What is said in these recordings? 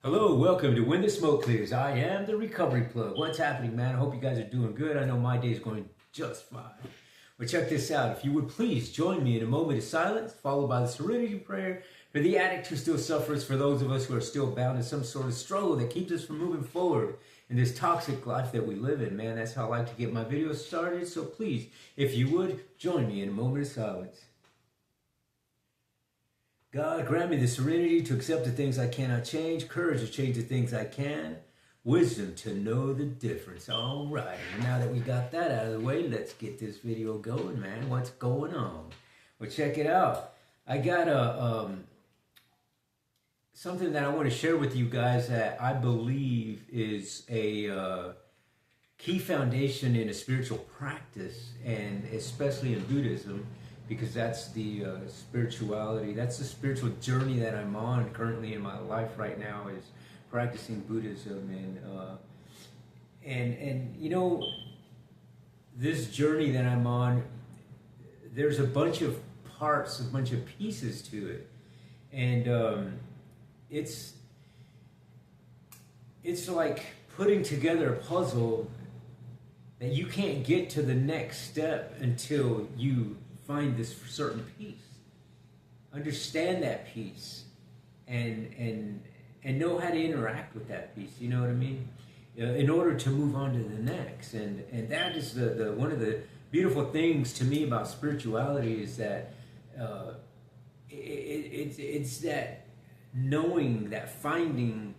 Hello, welcome to When the Smoke Clears. I am the Recovery Plug. What's happening, man? I hope you guys are doing good. I know my day is going just fine. But check this out. If you would please join me in a moment of silence, followed by the serenity prayer for the addict who still suffers, for those of us who are still bound in some sort of struggle that keeps us from moving forward in this toxic life that we live in, man. That's how I like to get my videos started. So please, if you would, join me in a moment of silence. God, grant me the serenity to accept the things I cannot change, courage to change the things I can, wisdom to know the difference. All right, and now that we got that out of the way, let's get this video going, man. What's going on? Well, check it out. I got something that I want to share with you guys that I believe is a key foundation in a spiritual practice, and especially in Buddhism, because that's the spirituality, that's the spiritual journey that I'm on currently in my life right now, is practicing Buddhism. And you know, this journey that I'm on, there's a bunch of parts, a bunch of pieces to it, and it's like putting together a puzzle that you can't get to the next step until you find this certain piece, understand that piece, and know how to interact with that piece. You know what I mean? In order to move on to the next, and that is the one of the beautiful things to me about spirituality, is that it's that knowing, that finding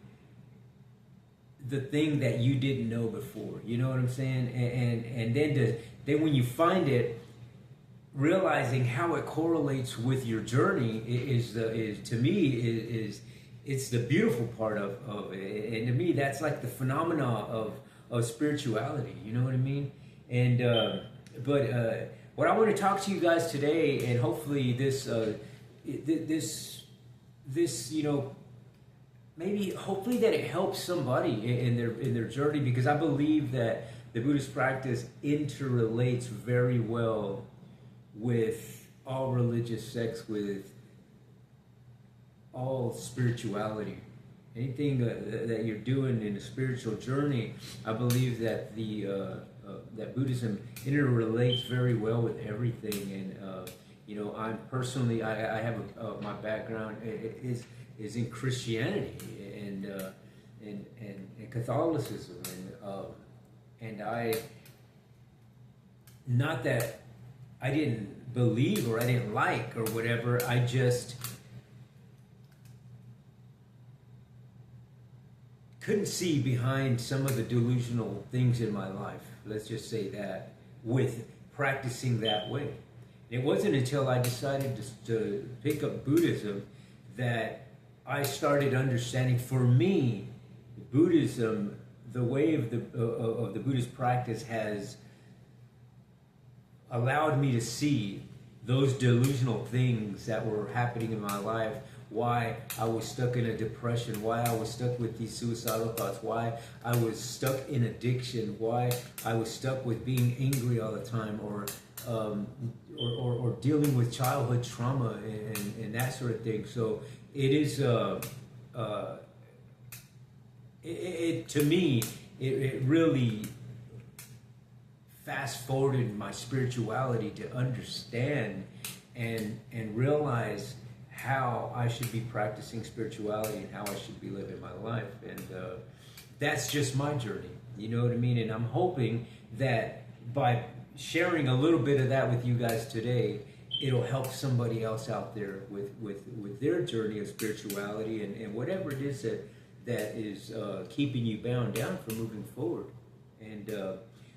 the thing that you didn't know before. You know what I'm saying? And then when you find it, realizing how it correlates with your journey is to me it's the beautiful part of it. And to me, that's like the phenomena of spirituality. You know what I mean? And but what I want to talk to you guys today, and hopefully this you know, maybe hopefully that it helps somebody in their journey, because I believe that the Buddhist practice interrelates very well with all religious sects, with all spirituality. Anything that you're doing in a spiritual journey, I believe that that Buddhism interrelates very well with everything. And you know, I'm personally, I have my background is in Christianity and Catholicism, and I, not that I didn't believe or I didn't like or whatever, I just couldn't see behind some of the delusional things in my life. Let's just say that, with practicing that way. It wasn't until I decided to pick up Buddhism that I started understanding, for me, Buddhism, the way of the Buddhist practice has allowed me to see those delusional things that were happening in my life, why I was stuck in a depression, why I was stuck with these suicidal thoughts, why I was stuck in addiction, why I was stuck with being angry all the time, or dealing with childhood trauma and that sort of thing. So it is to me, it really fast forwarded my spirituality to understand and realize how I should be practicing spirituality and how I should be living my life. And that's just my journey, you know what I mean? And I'm hoping that by sharing a little bit of that with you guys today, it'll help somebody else out there with their journey of spirituality and whatever it is that is keeping you bound down from moving forward. And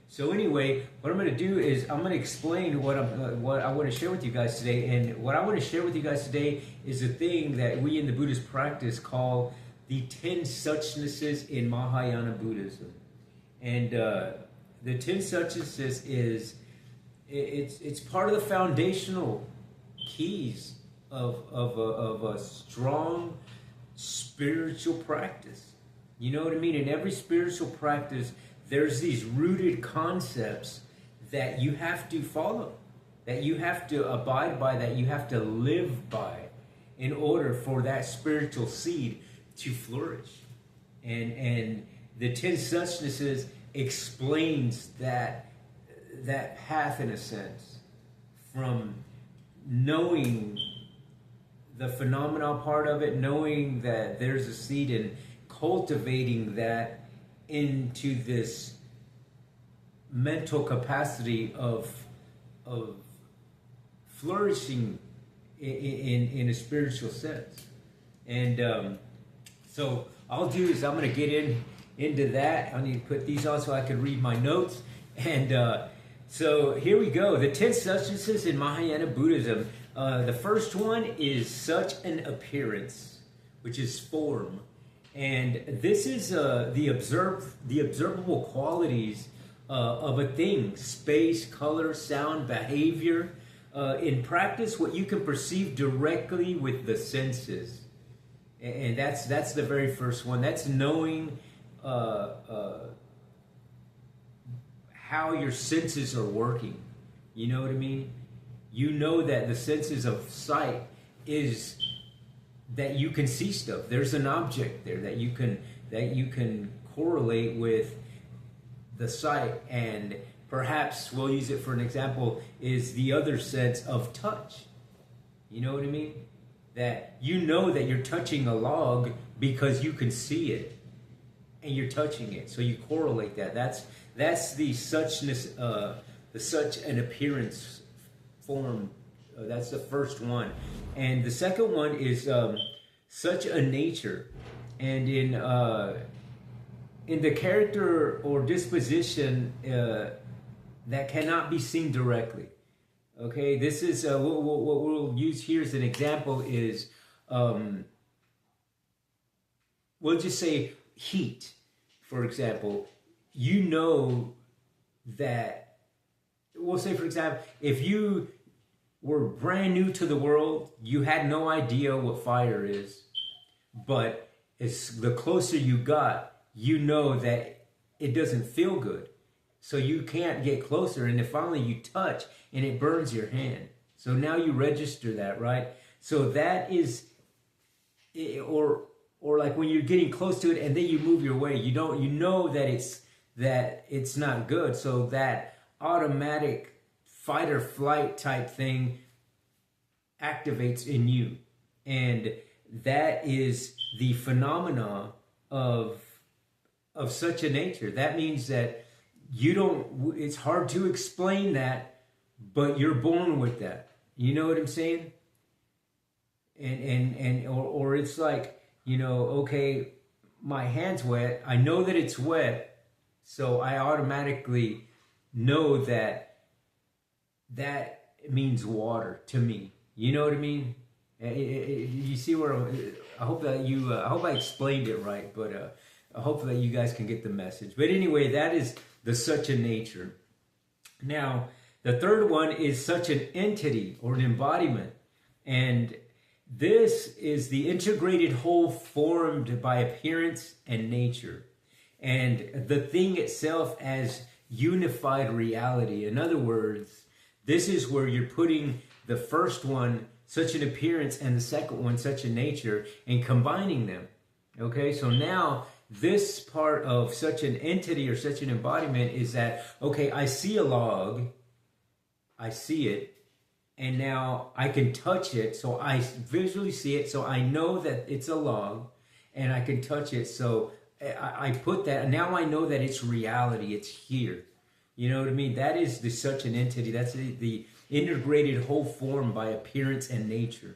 so anyway, what I'm going to do is I'm going to explain what I want to share with you guys today. And what I want to share with you guys today is a thing that we in the Buddhist practice call the 10 Suchnesses in Mahayana Buddhism. And the 10 Suchnesses is it's part of the foundational keys of a strong spiritual practice. You know what I mean? In every spiritual practice, there's these rooted concepts that you have to follow, that you have to abide by, that you have to live by in order for that spiritual seed to flourish. and the 10 Suchnesses explains that path in a sense, from knowing the phenomenal part of it, knowing that there's a seed, and cultivating that into this mental capacity of flourishing in a spiritual sense. And so I'll do is I'm going to get into that. I need to put these on so I can read my notes. And so here we go. The 10 Suchnesses in Mahayana Buddhism. The first one is such an appearance, which is form. And this is the observable qualities of a thing: space, color, sound, behavior. In practice, what you can perceive directly with the senses. And that's the very first one. That's knowing how your senses are working. You know what I mean? You know that the senses of sight is that you can see stuff. There's an object there that you can correlate with the sight. And perhaps we'll use it for an example, is the other sense of touch. You know what I mean? That you know that you're touching a log because you can see it and you're touching it. So you correlate that. That's the suchness, the such an appearance form. That's the first one. And the second one is such a nature. And in the character or disposition that cannot be seen directly. Okay, this is what we'll use here as an example is, we'll just say heat, for example. You know that, we'll say, for example, if you were brand new to the world, you had no idea what fire is, but the closer you got, you know that it doesn't feel good. So you can't get closer, and then finally you touch, and it burns your hand. So now you register that, right? So that is, or like when you're getting close to it, and then you move your way. You know that it's not good. So that automatic fight or flight type thing activates in you, and that is the phenomena of such a nature. That means that it's hard to explain that, but you're born with that. You know what I'm saying? Or it's like, okay, my hand's wet. I know that it's wet, so I automatically know that means water to me. You know what I mean? You see where I hope I explained it right, but hopefully you guys can get the message. But anyway, that is the such a nature. Now, the third one is such an entity or an embodiment. And this is the integrated whole formed by appearance and nature. And the thing itself as unified reality. In other words, this is where you're putting the first one, such an appearance, and the second one, such a nature, and combining them. Okay, so now this part of such an entity or such an embodiment is that, okay, I see a log, I see it, and now I can touch it, so I visually see it, so I know that it's a log, and I can touch it, so I put that, and now I know that it's reality, it's here. You know what I mean? That is such an entity. That's the integrated whole form by appearance and nature.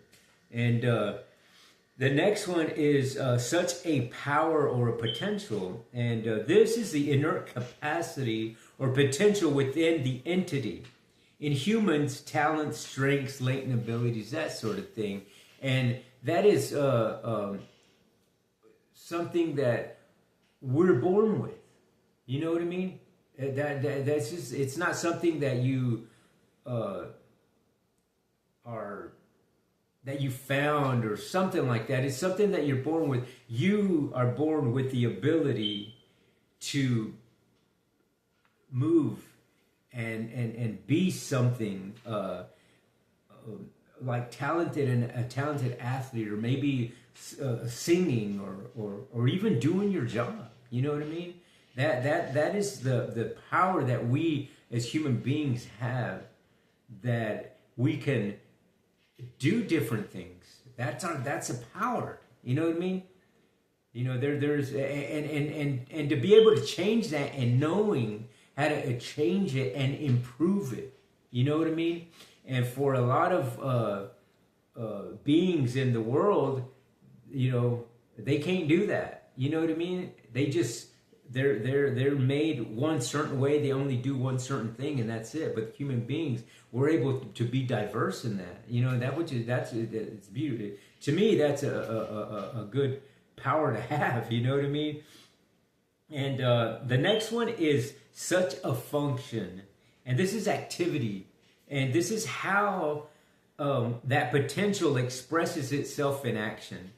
And the next one is such a power or a potential. And this is the inert capacity or potential within the entity. In humans, talents, strengths, latent abilities, that sort of thing. And that is something that we're born with. You know what I mean? That's just, it's not something that you that you found or something like that. It's something that you're born with. You are born with the ability to move and be something like talented and a talented athlete, or maybe singing or even doing your job. You know what I mean? That is the power that we as human beings have, that we can do different things. That's a power. You know what I mean? You know, there's and to be able to change that and knowing how to change it and improve it. You know what I mean? And for a lot of beings in the world, you know, they can't do that. You know what I mean? They just they're made one certain way. They only do one certain thing, and that's it. But human beings, we're able to be diverse in that. You know, it's beautiful. To me, that's a good power to have. You know what I mean? And the next one is such a function, and this is activity, and this is how that potential expresses itself in action.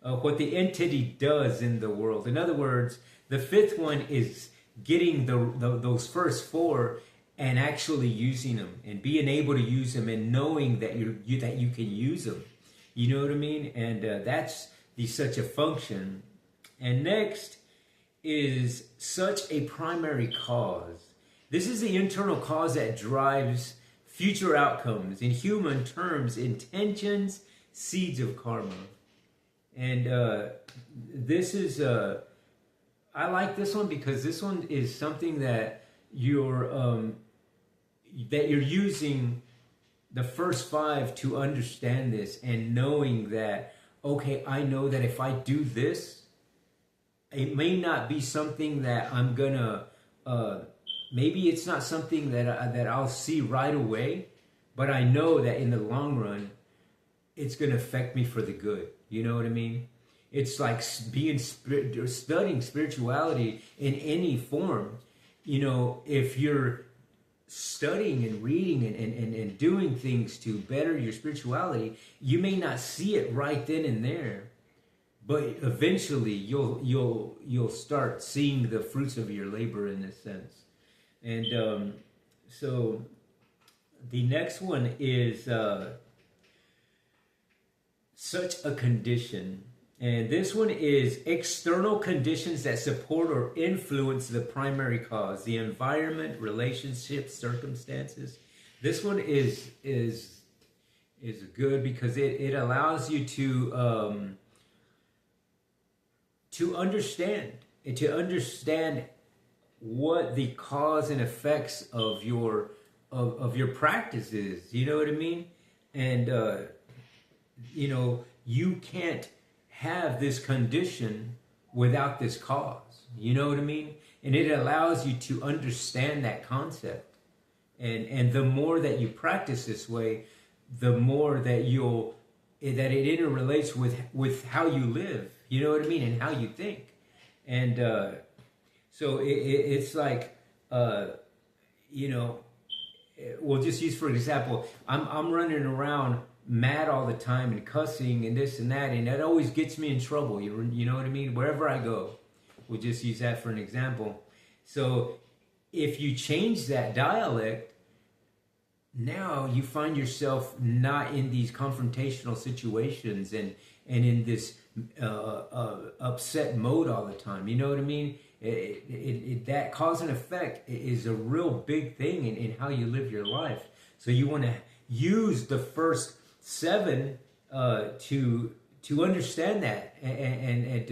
What the entity does in the world. In other words, the fifth one is getting those first four and actually using them and being able to use them and knowing that you can use them. You know what I mean? And that's such a function. And next is such a primary cause. This is the internal cause that drives future outcomes. In human terms, intentions, seeds of karma. And this is, I like this one because this one is something that you're using the first five to understand this and knowing that, okay, I know that if I do this, it may not be something that I'm gonna, maybe it's not something that I'll see right away, but I know that in the long run, it's gonna affect me for the good. You know what I mean? It's like studying spirituality in any form. You know, if you're studying and reading and doing things to better your spirituality, you may not see it right then and there, but eventually you'll start seeing the fruits of your labor in this sense. And so the next one is such a condition. And this one is external conditions that support or influence the primary cause, the environment, relationships, circumstances. This one is good because it allows you to understand what the cause and effects of your practice is. You know what I mean? And you know, you can't have this condition without this cause. You know what I mean? And it allows you to understand that concept. And the more that you practice this way, the more that that it interrelates with how you live. You know what I mean? And how you think. And so it's like, you know, we'll just use for example, I'm running around mad all the time and cussing and this and that always gets me in trouble. You know what I mean? Wherever I go, we'll just use that for an example. So if you change that dialect, now you find yourself not in these confrontational situations and in this upset mode all the time. You know what I mean? That cause and effect is a real big thing in how you live your life. So you want to use the first seven to understand that and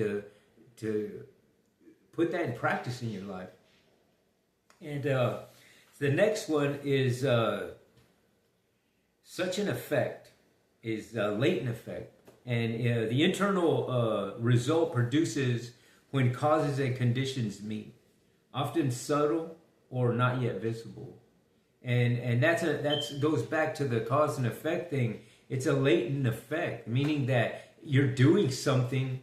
to put that in practice in your life. And the next one is such an effect is latent effect, and the internal result produces when causes and conditions meet, often subtle or not yet visible. And that's goes back to the cause and effect thing. It's a latent effect, meaning that you're doing something,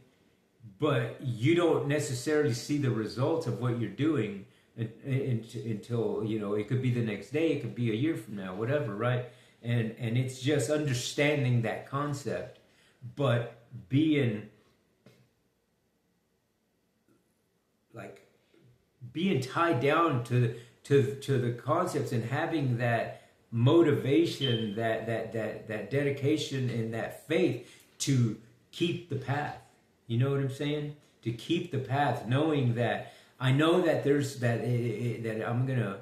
but you don't necessarily see the results of what you're doing until, you know, it could be the next day, it could be a year from now, whatever, right? And it's just understanding that concept, but being tied down to the concepts and having that motivation, that dedication and that faith to keep the path. You know what I'm saying? To keep the path, knowing that I know that there's that I'm gonna,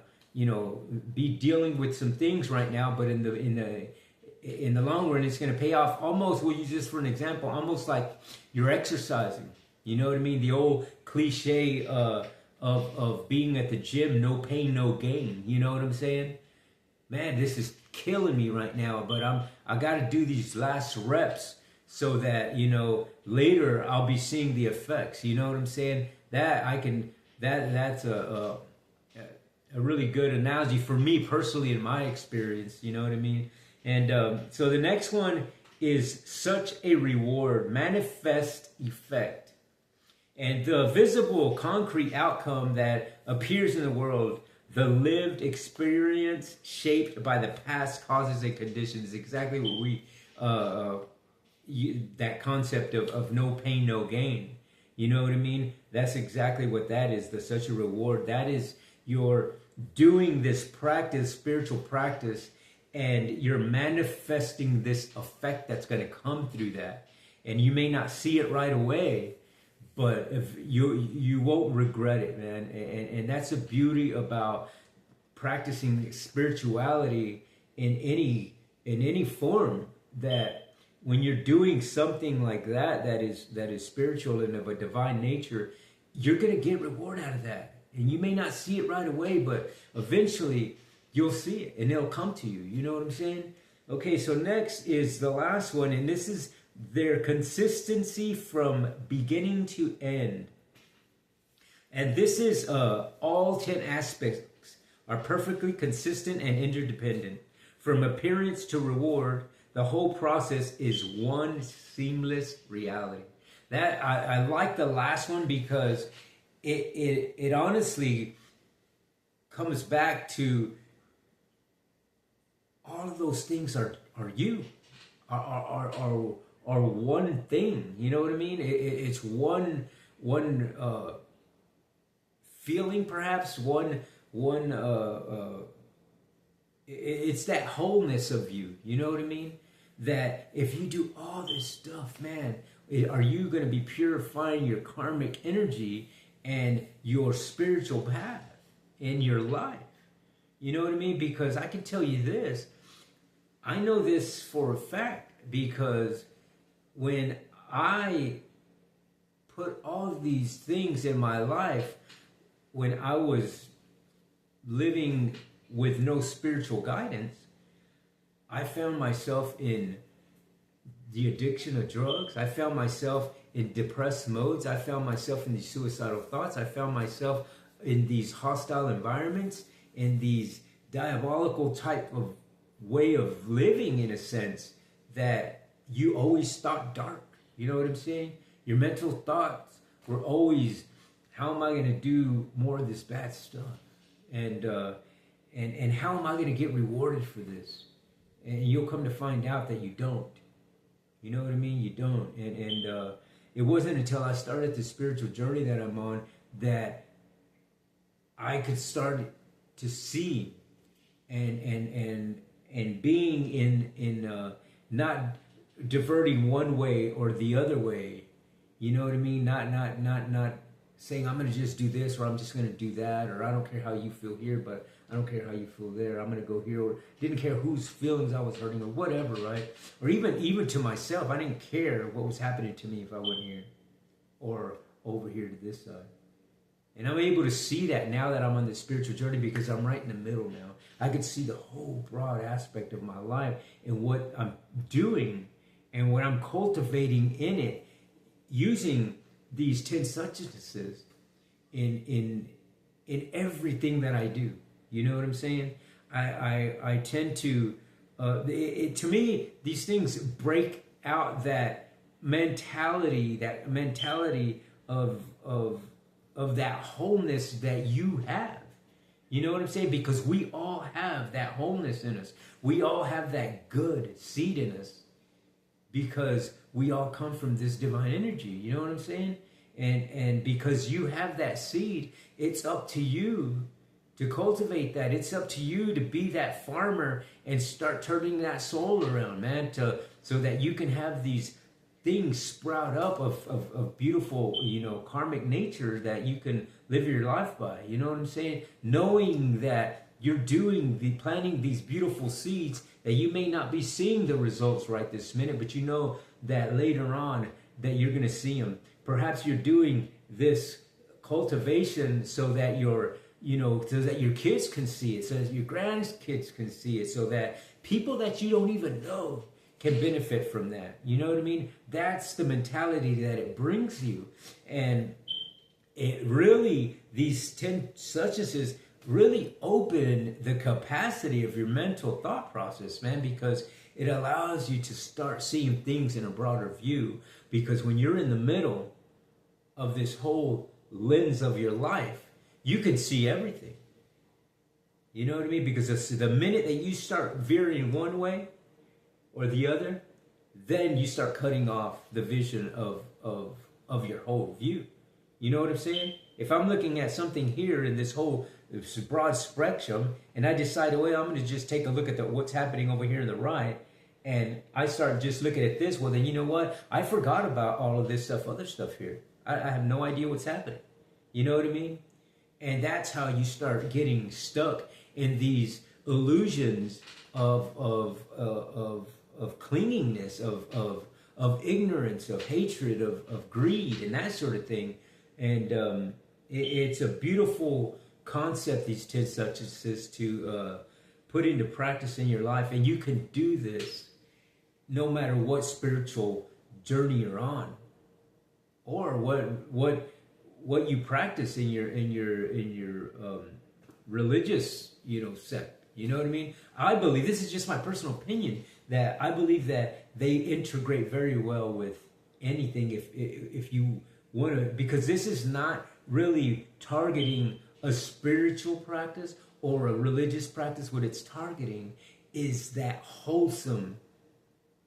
be dealing with some things right now, but in the long run, it's gonna pay off. Almost, we'll use this for an example, almost like you're exercising. You know what I mean? The old cliche of being at the gym, no pain, no gain. You know what I'm saying? Man, this is killing me right now, but I got to do these last reps so that later I'll be seeing the effects. You know what I'm saying? That's a really good analogy for me personally in my experience. You know what I mean? And so the next one is such a reward, manifest effect, and the visible concrete outcome that appears in the world. The lived experience shaped by the past causes and conditions. Exactly what we, that concept of no pain, no gain. You know what I mean? That's exactly what that is. The such a reward. That is, you're doing this practice, spiritual practice, and you're manifesting this effect that's going to come through that. And you may not see it right away, but if you won't regret it, man. And that's the beauty about practicing spirituality in any form, that when you're doing something like that is spiritual and of a divine nature, you're going to get reward out of that. And you may not see it right away, but eventually you'll see it and it'll come to you. You know what I'm saying? Okay, so next is the last one, and this is their consistency from beginning to end. And this is all 10 aspects are perfectly consistent and interdependent. From appearance to reward, the whole process is one seamless reality. That I like the last one because it honestly comes back to all of those things are you, are one thing. You know what I mean? It's one feeling, perhaps it's that wholeness of you. You know what I mean? That if you do all this stuff, man, are you going to be purifying your karmic energy and your spiritual path in your life? You know what I mean? Because I can tell you this, I know this for a fact, because when I put all of these things in my life, when I was living with no spiritual guidance, I found myself in the addiction of drugs. I found myself in depressed modes. I found myself in these suicidal thoughts. I found myself in these hostile environments, in these diabolical type of way of living, in a sense, that you always thought dark. You know what I'm saying? Your mental thoughts were always, how am I going to do more of this bad stuff? And how am I going to get rewarded for this? And you'll come to find out that you don't. You know what I mean? You don't. And it wasn't until I started the spiritual journey that I'm on that I could start to see and being in not diverting one way or the other way. You know what I mean? Not saying I'm going to just do this, or I'm just going to do that, or I don't care how you feel here, but I don't care how you feel there. I'm going to go here, or didn't care whose feelings I was hurting, or whatever, right? Or even to myself, I didn't care what was happening to me if I went here or over here to this side. And I'm able to see that now that I'm on this spiritual journey, because I'm right in the middle now. I can see the whole broad aspect of my life and what I'm doing and what I'm cultivating in it, using these 10 suchnesses in everything that I do. You know what I'm saying? I tend to, to me, these things break out that mentality of that wholeness that you have. You know what I'm saying? Because we all have that wholeness in us. We all have that good seed in us, because we all come from this divine energy. You know what I'm saying? And because you have that seed, it's up to you to cultivate that. It's up to you to be that farmer and start turning that soul around, man, so that you can have these things sprout up of beautiful, karmic nature that you can live your life by. You know what I'm saying? Knowing that you're planting these beautiful seeds that you may not be seeing the results right this minute, but you know that later on that you're going to see them. Perhaps you're doing this cultivation so that your kids can see it, so that your grandkids can see it, so that people that you don't even know can benefit from that. You know what I mean? That's the mentality that it brings you. And it really, these 10 suchnesses really open the capacity of your mental thought process, man, because it allows you to start seeing things in a broader view. Because when you're in the middle of this whole lens of your life, you can see everything. You know what I mean? Because the minute that you start veering one way or the other, then you start cutting off the vision of your whole view. You know what I'm saying? If I'm looking at something here in this broad spectrum, and I decide, well, I'm going to just take a look at what's happening over here on the right, and I start just looking at this, well, then you know what? I forgot about all of this other stuff here. I have no idea what's happening. You know what I mean? And that's how you start getting stuck in these illusions of clingingness, of ignorance, of hatred, of greed, and that sort of thing. And it's a beautiful concept, these 10 suchnesses, to put into practice in your life. And you can do this no matter what spiritual journey you're on, or what you practice in your religious sect. You know what I mean? I believe, this is just my personal opinion, that I believe that they integrate very well with anything if you want to, because this is not really targeting a spiritual practice or a religious practice. What it's targeting is that wholesome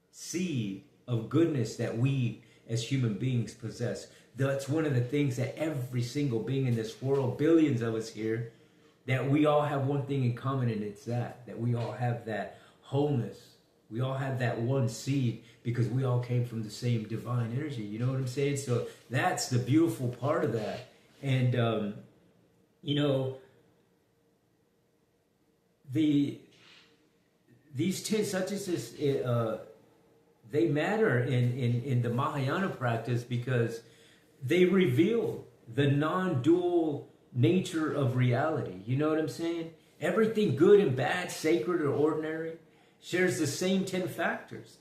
seed of goodness that we as human beings possess. That's one of the things that every single being in this world, billions of us here, that we all have one thing in common, and it's that we all have that wholeness. We all have that one seed because we all came from the same divine energy. You know what I'm saying? So that's the beautiful part of that. And, these 10 suchnesses, they matter in the Mahayana practice because they reveal the non-dual nature of reality. You know what I'm saying? Everything good and bad, sacred or ordinary, shares the same 10 factors.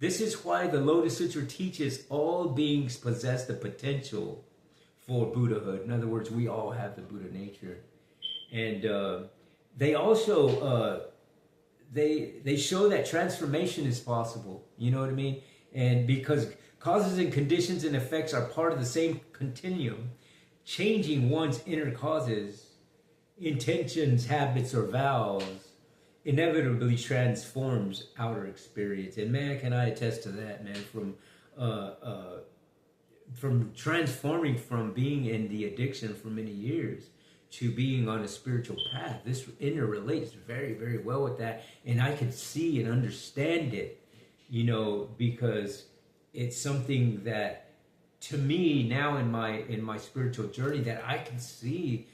This is why the Lotus Sutra teaches all beings possess the potential for Buddhahood. In other words, we all have the Buddha nature. And they also, they show that transformation is possible. You know what I mean? And because causes and conditions and effects are part of the same continuum, changing one's inner causes, intentions, habits, or vows inevitably transforms outer experience. And man, can I attest to that, man, from transforming from being in the addiction for many years to being on a spiritual path. This interrelates very, very well with that. And I can see and understand it, because it's something that, to me, now in my spiritual journey, that I can see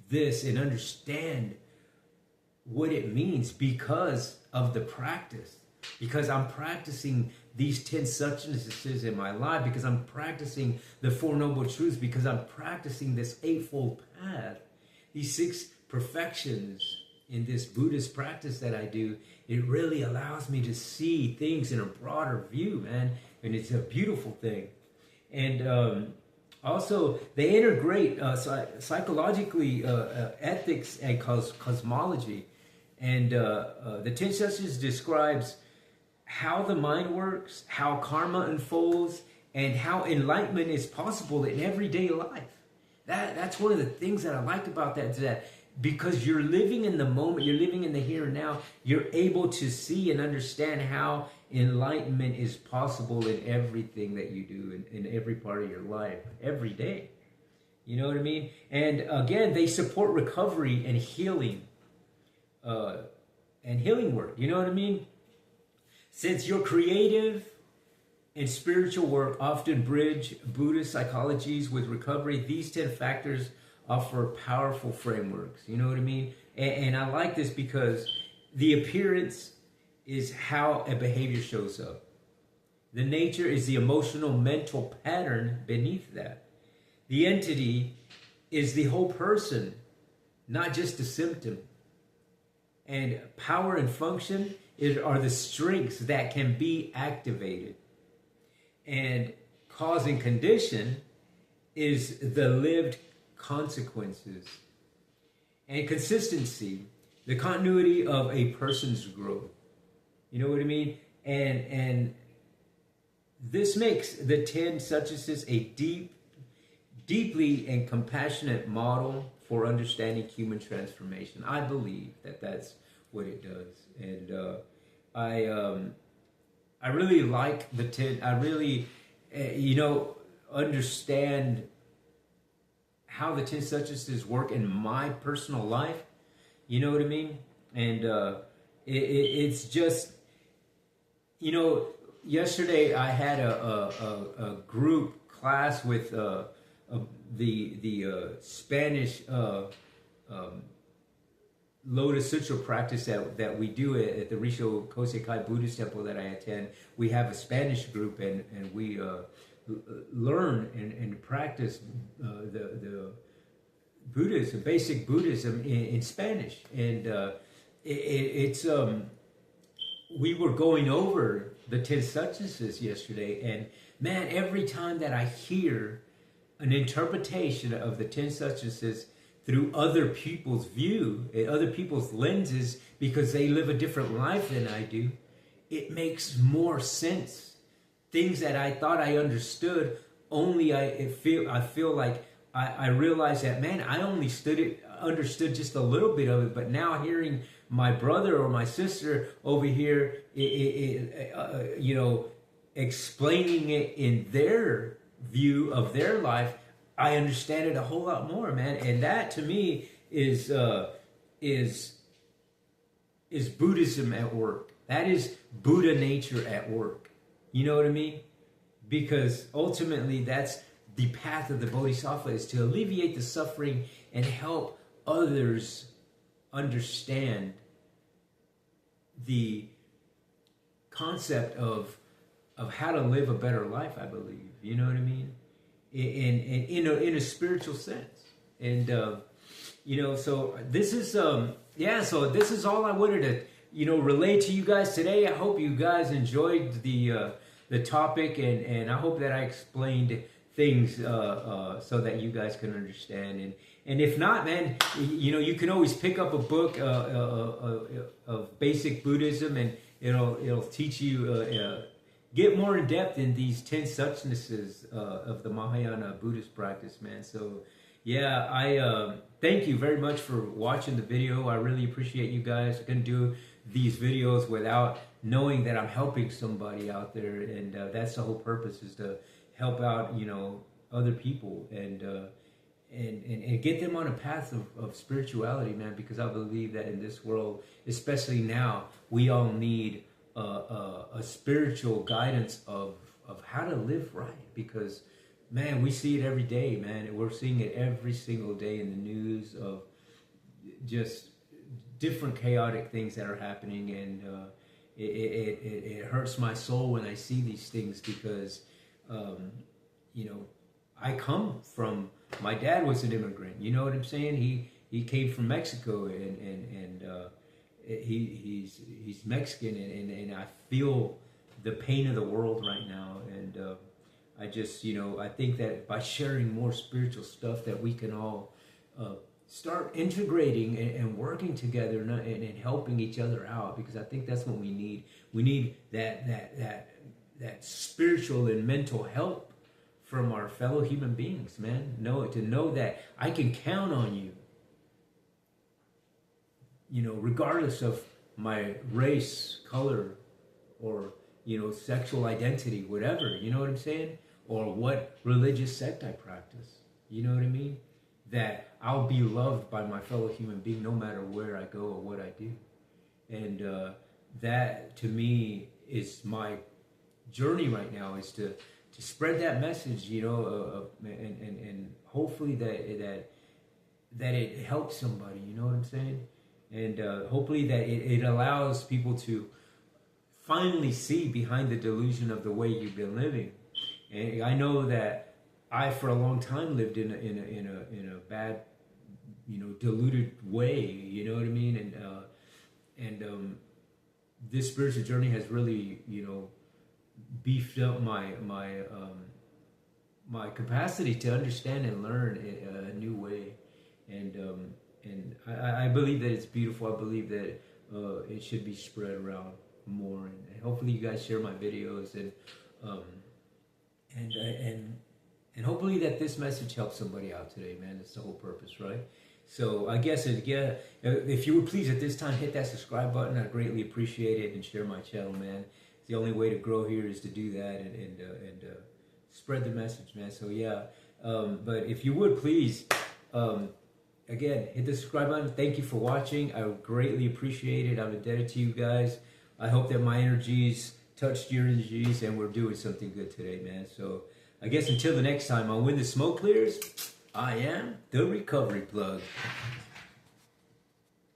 this and understand what it means because of the practice. Because I'm practicing these 10 suchnesses in my life, because I'm practicing the Four Noble Truths, because I'm practicing this Eightfold Path, these 6 perfections in this Buddhist practice that I do. It really allows me to see things in a broader view, man. And it's a beautiful thing. And also, they integrate psychologically ethics and cosmology. And the 10 suchnesses describes how the mind works, how karma unfolds, and how enlightenment is possible in everyday life. That's one of the things that I like about that, is that because you're living in the moment, you're living in the here and now, you're able to see and understand how enlightenment is possible in everything that you do, in every part of your life, every day. You know what I mean? And again, they support recovery and healing work. You know what I mean? Since you're creative, and spiritual work often bridge Buddhist psychologies with recovery. These 10 factors offer powerful frameworks. You know what I mean? And I like this because the appearance is how a behavior shows up. The nature is the emotional, mental pattern beneath that. The entity is the whole person, not just a symptom. And power and function are the strengths that can be activated. And cause and condition is the lived consequences. And consistency, the continuity of a person's growth. You know what I mean? And this makes the 10 Suchnesses a deeply and compassionate model for understanding human transformation. I believe that that's what it does. And I really like the 10. I really, understand how the 10 Suchnesses work in my personal life. You know what I mean? And it's just, yesterday I had a group class with the Spanish Lotus Sutra practice that we do at the Risho Kosekai Buddhist temple that I attend. We have a Spanish group, and we learn and practice the Buddhism, basic Buddhism in Spanish. And it's we were going over the 10 Suchnesses yesterday, and man, every time that I hear an interpretation of the 10 Suchnesses through other people's view, other people's lenses, because they live a different life than I do, it makes more sense. Things that I thought I understood, I feel like I realized that, man, I only understood just a little bit of it, but now hearing my brother or my sister over here, explaining it in their view of their life, I understand it a whole lot more, man. And that to me is Buddhism at work. That is Buddha nature at work. You know what I mean? Because ultimately that's the path of the Bodhisattva, is to alleviate the suffering and help others understand the concept of how to live a better life, I believe. You know what I mean? In a spiritual sense. And so this is so this is all I wanted to relay to you guys today. I hope you guys enjoyed the topic, and I hope that I explained things so that you guys can understand. And if not, man, you can always pick up a book of basic Buddhism, and it'll teach you get more in depth in these 10 Suchnesses of the Mahayana Buddhist practice, man. So yeah, I thank you very much for watching the video. I really appreciate you guys. I couldn't do these videos without knowing that I'm helping somebody out there, and that's the whole purpose, is to help out other people and get them on a path of spirituality, man, because I believe that in this world, especially now, we all need a spiritual guidance of how to live right. Because, man, we see it every day, man. We're seeing it every single day in the news of just different chaotic things that are happening, and it hurts my soul when I see these things, because I come from, my dad was an immigrant, you know what I'm saying? He came from Mexico, and he's Mexican, and I feel the pain of the world right now. And I just, I think that by sharing more spiritual stuff, that we can all start integrating and working together, and helping each other out, because I think that's what we need. We need that spiritual and mental help from our fellow human beings, man. To know that I can count on you, regardless of my race, color, or sexual identity, whatever, you know what I'm saying? Or what religious sect I practice, you know what I mean? That I'll be loved by my fellow human being no matter where I go or what I do. And that to me is my journey right now is to spread that message, you know, and hopefully that it helps somebody. You know what I'm saying? And hopefully that it allows people to finally see behind the delusion of the way you've been living. And I know that I, for a long time, lived in a bad, you know, deluded way. You know what I mean? And this spiritual journey has really, you know, beefed up my capacity to understand and learn a new way. And I believe that it's beautiful. I believe that it should be spread around more, and hopefully you guys share my videos, and hopefully that this message helps somebody out today, man. That's the whole purpose, right? So I guess again, if you would please at this time hit that subscribe button, I'd greatly appreciate it, and share my channel, man. The only way to grow here is to do that and spread the message, man. So yeah, but if you would please, again, hit the subscribe button. Thank you for watching. I greatly appreciate it. I'm indebted to you guys. I hope that my energies touched your energies and we're doing something good today, man. So I guess until the next time, on When the Smoke Clears, I am the Recovery Plug.